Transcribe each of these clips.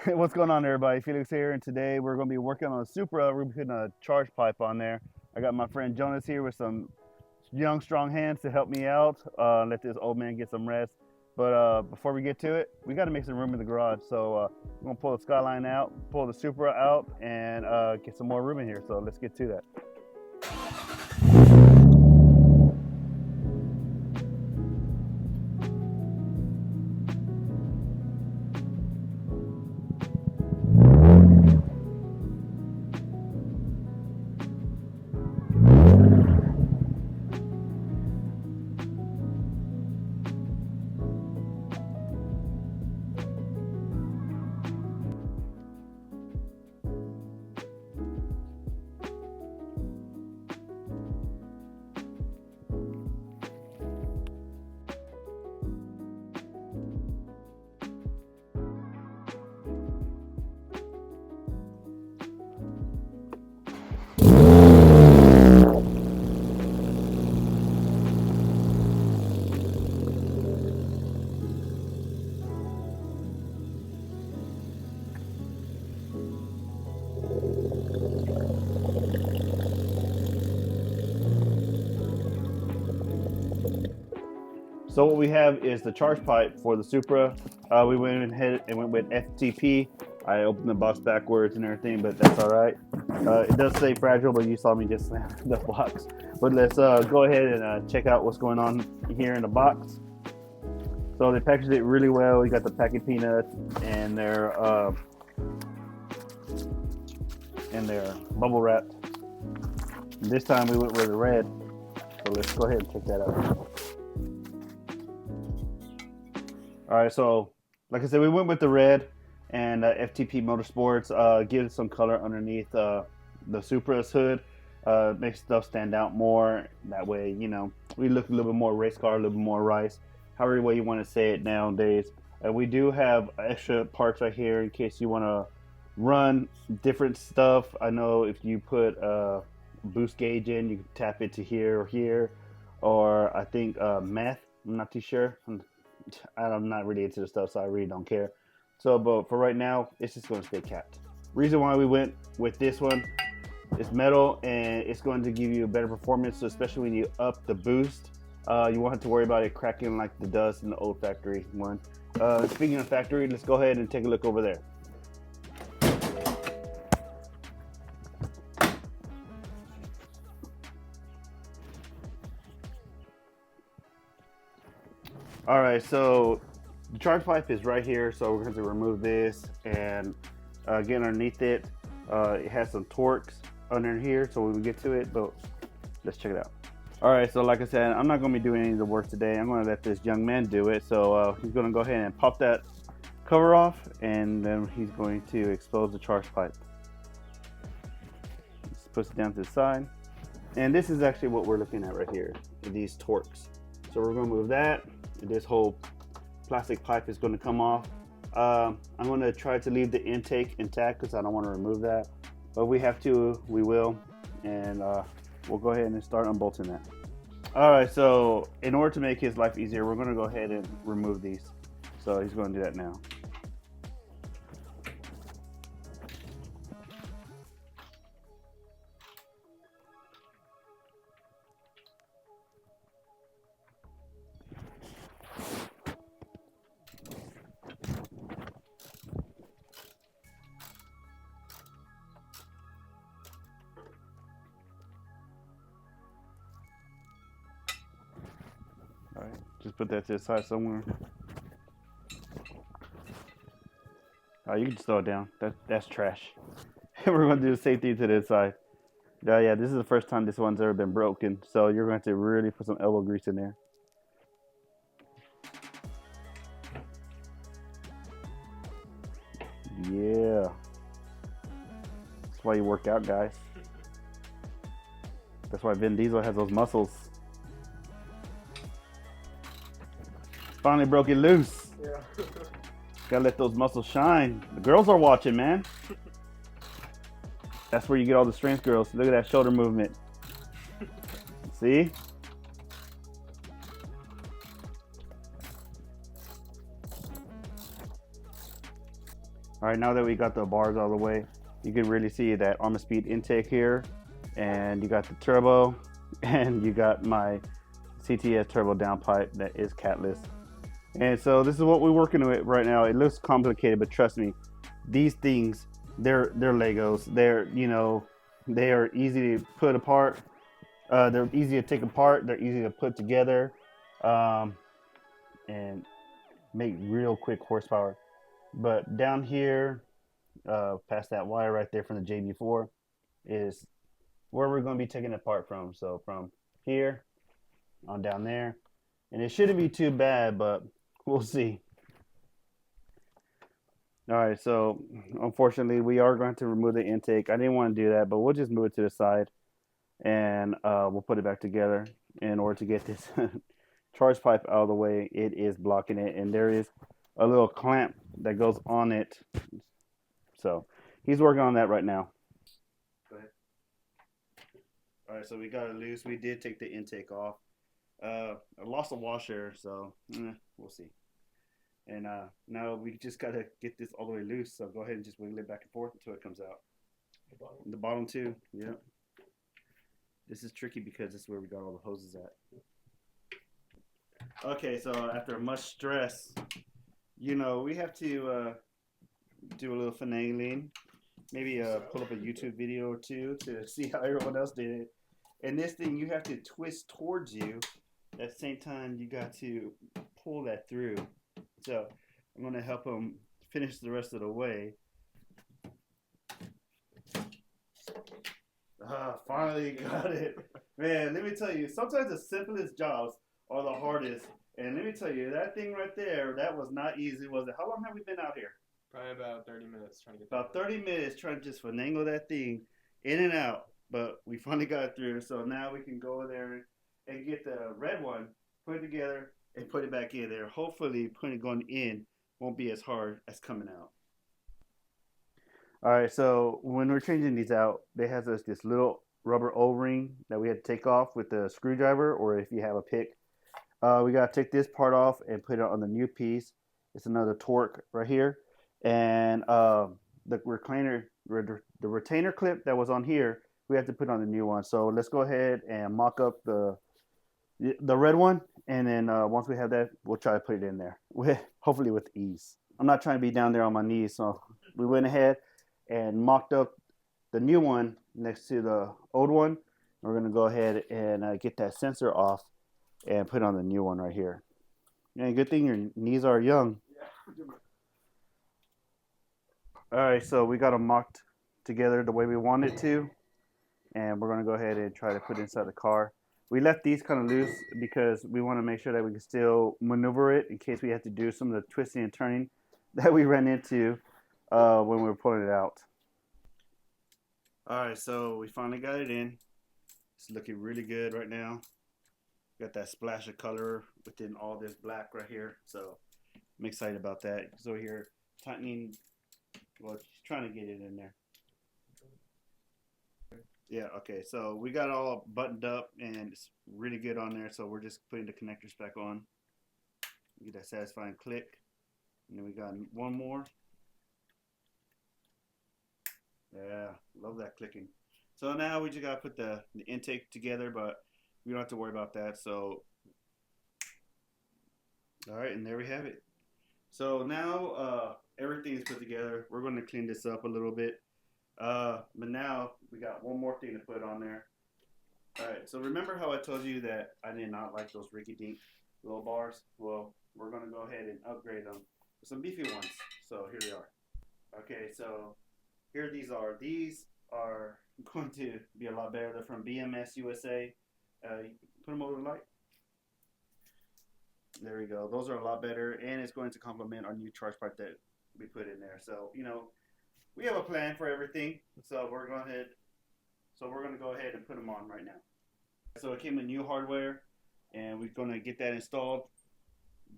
What's going on, everybody? Felix here, and today we're going to be working on a Supra. We're going to be putting a charge pipe on there. I got my friend Jonas here with some young, strong hands to help me out. Let this old man get some rest. But before we get to it, we got to make some room in the garage. So we're going to pull the Skyline out, pull the Supra out, and get some more room in here. So let's get to that. So what we have is the charge pipe for the Supra. We went ahead and went with FTP. I opened the box backwards and everything, but that's all right. It does say fragile, but you saw me just slam the box. But let's go ahead and check out what's going on here in the box. So they packaged it really well. You got the packing peanuts and they're bubble wrapped. This time we went with the red. So let's go ahead and check that out. All right, so like I said, we went with the red, and FTP Motorsports gives some color underneath the Supra's hood, makes stuff stand out more. That way, you know, we look a little bit more race car, a little bit more rice, however way you want to say it nowadays. We do have extra parts right here in case you want to run different stuff. I know if you put a boost gauge in, you can tap it to here or here, or I think meth. I'm not too sure. I'm not really into the stuff, so I really don't care. So, but for right now, it's just going to stay capped. Reason why we went with this one, it's metal and it's going to give you a better performance. So especially when you up the boost, you won't have to worry about it cracking like the dust in the old factory one. Speaking of factory, let's go ahead and take a look over there. All right, so the charge pipe is right here, so we're going to remove this and get underneath it. It has some Torx under here, so we will get to it, but let's check it out. All right, so like I said, I'm not going to be doing any of the work today. I'm going to let this young man do it. So he's going to go ahead and pop that cover off, and then he's going to expose the charge pipe. Just push it down to the side. And this is actually what we're looking at right here, these Torx. So we're going to move that. This whole plastic pipe is going to come off. I'm going to try to leave the intake intact because I don't want to remove that. But if we have to, we will. And we'll go ahead and start unbolting that. All right, so in order to make his life easier, we're going to go ahead and remove these. So he's going to do that now. All right, just put that to the side somewhere. You can just throw it down. That's trash. We're going to do the same thing to this side. Yeah, this is the first time this one's ever been broken, so you're going to have to really put some elbow grease in there. Yeah. That's why you work out, guys. That's why Vin Diesel has those muscles. Finally broke it loose. Yeah. Gotta let those muscles shine. The girls are watching, man. That's where you get all the strength, girls. Look at that shoulder movement. See? All right, now that we got the bars out of the way, you can really see that on the speed intake here, and you got the turbo, and you got my CTS turbo downpipe that is catless. And so this is what we're working with right now. It looks complicated, but trust me, these things, they're Legos. They're, you know, they are easy to put apart. They're easy to take apart. They're easy to put together, and make real quick horsepower. But down here, past that wire right there from the JB4, is where we're going to be taking it apart from. So from here on down there, and it shouldn't be too bad, but we'll see. All right, so unfortunately, we are going to remove the intake. I didn't want to do that, but we'll just move it to the side, and we'll put it back together in order to get this charge pipe out of the way. It is blocking it, and there is a little clamp that goes on it. So he's working on that right now. Go ahead. All right, so we got it loose. We did take the intake off. I lost a washer, so we'll see. And now we just gotta get this all the way loose. So go ahead and just wiggle it back and forth until it comes out. The bottom too. Yeah. This is tricky because this is where we got all the hoses at. Okay, so after much stress, you know, we have to do a little finagling. Maybe pull up a YouTube video or two to see how everyone else did it. And this thing, you have to twist towards you. At the same time, you got to pull that through. So I'm going to help him finish the rest of the way. Finally got it. Man, let me tell you, sometimes the simplest jobs are the hardest. And let me tell you, that thing right there, that was not easy, was it? How long have we been out here? Probably about 30 minutes trying to get about 30 minutes trying to just finagle that thing in and out. But we finally got it through. So now we can go there and get the red one, put it together, and put it back in there. Hopefully putting it going in won't be as hard as coming out. All right, so when we're changing these out, they have this little rubber O-ring that we had to take off with the screwdriver, or if you have a pick. We got to take this part off and put it on the new piece. It's another torque right here. And the retainer clip that was on here, we have to put on the new one. So let's go ahead and mock up the red one, and then once we have that, we'll try to put it in there, hopefully with ease. I'm not trying to be down there on my knees, so we went ahead and mocked up the new one next to the old one. We're going to go ahead and get that sensor off and put on the new one right here. And good thing your knees are young. All right, so we got them mocked together the way we wanted to, and we're going to go ahead and try to put it inside the car. We left these kind of loose because we want to make sure that we can still maneuver it in case we have to do some of the twisting and turning that we ran into when we were pulling it out. All right, so we finally got it in. It's looking really good right now. Got that splash of color within all this black right here, so I'm excited about that. So here, tightening, well, trying to get it in there. Yeah, okay, so we got it all buttoned up and it's really good on there, so we're just putting the connectors back on. Get that satisfying click. And then we got one more. Yeah, love that clicking. So now we just gotta put the intake together, but we don't have to worry about that. So, all right, and there we have it. So now everything is put together. We're going to clean this up a little bit. But now we got one more thing to put on there. All right, so remember how I told you that I did not like those rickety little bars? Well, we're going to go ahead and upgrade them with some beefy ones. So here they are. Okay, so here these are. These are going to be a lot better. They're from BMS USA. Put them over the light. There we go. Those are a lot better, and it's going to complement our new charge pipe that we put in there. So, you know, we have a plan for everything. So we're going to go ahead and put them on right now. So it came with new hardware, and we're going to get that installed.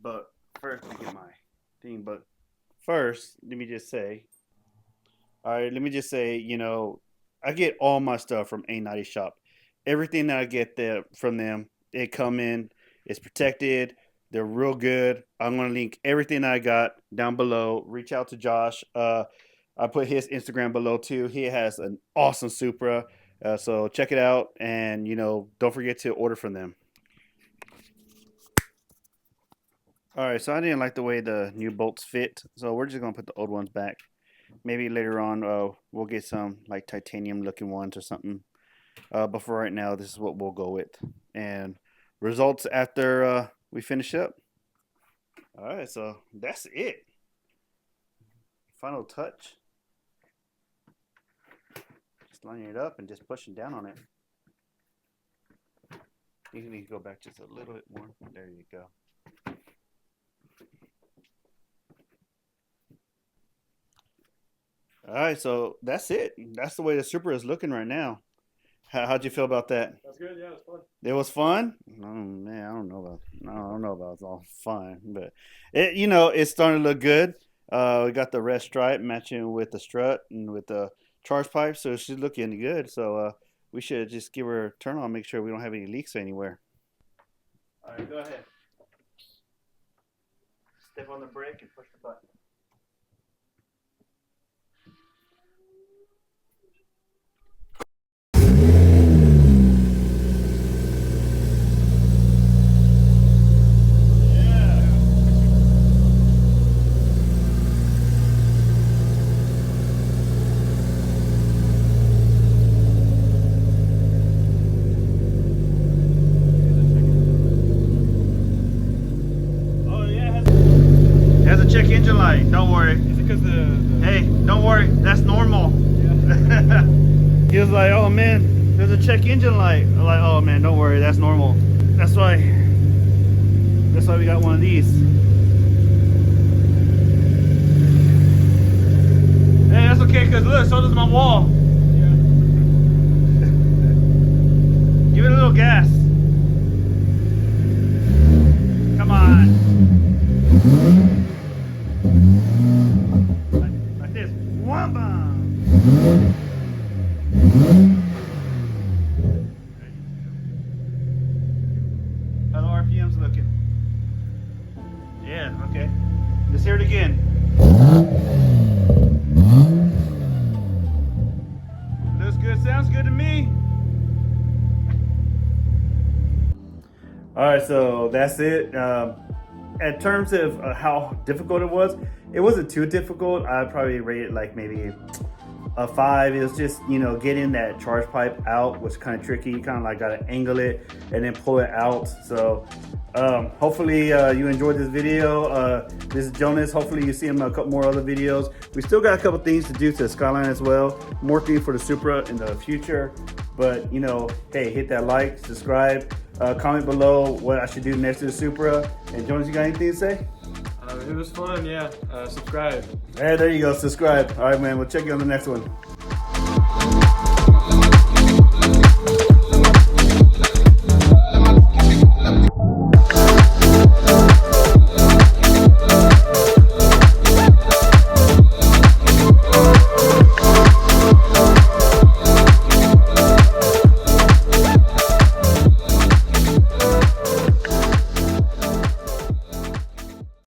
But first, let me get my thing. But first, let me just say, you know, I get all my stuff from A90 Shop. Everything that I get there from them, it come in, it's protected. They're real good. I'm gonna link everything I got down below. Reach out to Josh. I put his Instagram below too. He has an awesome Supra. So check it out, and don't forget to order from them. All right, so I didn't like the way the new bolts fit, so we're just gonna put the old ones back. Maybe later on, we'll get some like titanium looking ones or something. But for right now, this is what we'll go with. And results after we finish up. All right, so that's it. Final touch. Just lining it up and just pushing down on it. You need to go back just a little bit more. There you go. All right, so that's it. That's the way the Supra is looking right now. How'd you feel about that? That's good. Yeah, it was fun. It was fun. Oh man, I don't know about it's all fun, but it's starting to look good. We got the red stripe matching with the strut and with the charge pipe, so she's looking good. So we should just give her a turn on, make sure we don't have any leaks anywhere. All right, go ahead. Step on the brake and push the button. Check engine light. Don't worry. Is it because Hey, don't worry. That's normal. Yeah. He was like, "Oh man, there's a check engine light." I'm like, "Oh man, don't worry. That's normal. That's why we got one of these." Hey, that's okay, cause look, so does my wall. Yeah. Give it a little gas. Come on. Like this. One bomb. How the RPM's looking? Yeah, okay. Let's hear it again. Looks good, sounds good to me. All right, so that's it. In terms of how difficult it wasn't too difficult. I'd probably rate it like maybe a 5. It was just, getting that charge pipe out was kind of tricky. You kind of like got to angle it and then pull it out. So hopefully you enjoyed this video. This is Jonas. Hopefully you see him in a couple more other videos. We still got a couple things to do to the Skyline as well. More things for the Supra in the future. But, hey, hit that like, subscribe. Comment below what I should do next to the Supra. And Jonas, you got anything to say? It was fun, yeah. Subscribe. Hey, there you go, subscribe. All right, man, we'll check you on the next one.